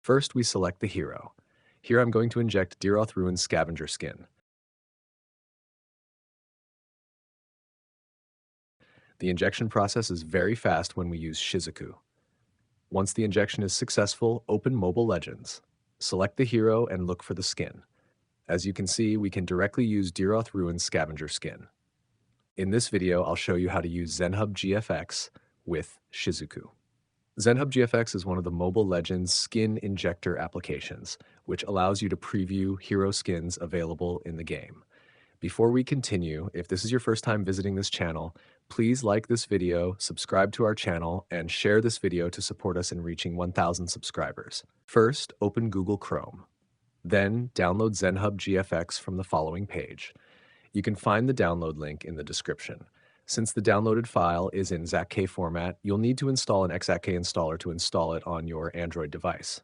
First, we select the hero. Here I'm going to inject Diroth Ruin's Scavenger skin. The injection process is very fast when we use Shizuku. Once the injection is successful, open Mobile Legends. Select the hero and look for the skin. As you can see, we can directly use Diroth Ruin's Scavenger skin. In this video, I'll show you how to use Zenhub GFX with Shizuku. Zenhub GFX is one of the Mobile Legends skin injector applications, which allows you to preview hero skins available in the game. Before we continue, if this is your first time visiting this channel, please like this video, subscribe to our channel, and share this video to support us in reaching 1,000 subscribers. First, open Google Chrome. Then, download Zenhub GFX from the following page. You can find the download link in the description. Since the downloaded file is in XACK format, you'll need to install an XACK installer to install it on your Android device.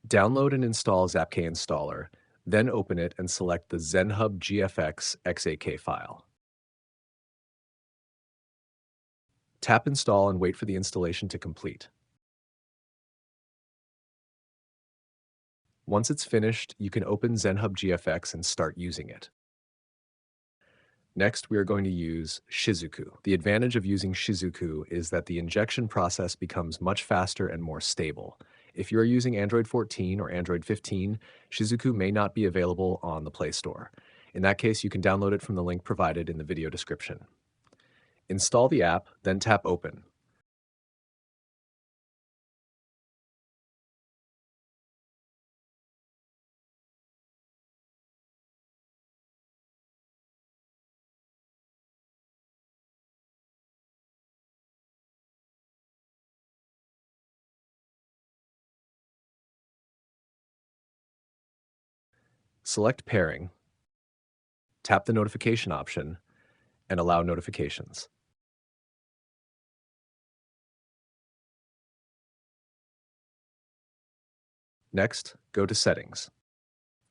Download and install XACK installer, then open it and select the Zenhub GFX XAK file. Tap Install and wait for the installation to complete. Once it's finished, you can open Zenhub GFX and start using it. Next, we are going to use Shizuku. The advantage of using Shizuku is that the injection process becomes much faster and more stable. If you are using Android 14 or Android 15, Shizuku may not be available on the Play Store. In that case, you can download it from the link provided in the video description. Install the app, then tap Open. Select Pairing, tap the notification option, and allow notifications. Next, go to Settings.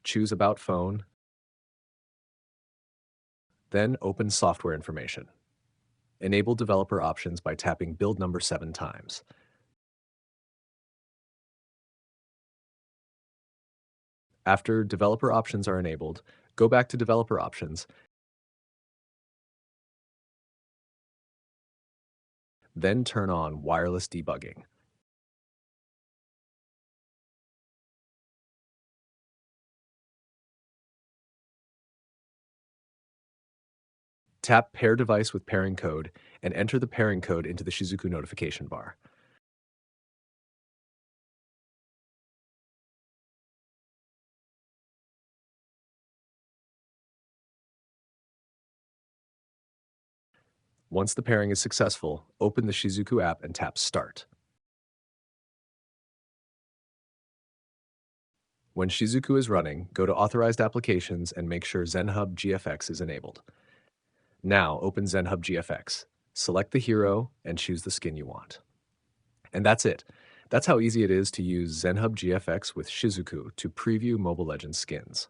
Choose About Phone, then open Software Information. Enable developer options by tapping build number 7 times. After developer options are enabled, go back to developer options, then turn on wireless debugging. Tap Pair Device with Pairing Code and enter the pairing code into the Shizuku notification bar. Once the pairing is successful, open the Shizuku app and tap Start. When Shizuku is running, go to Authorized Applications and make sure Zenhub GFX is enabled. Now open Zenhub GFX. Select the hero and choose the skin you want. And that's it. That's how easy it is to use Zenhub GFX with Shizuku to preview Mobile Legends skins.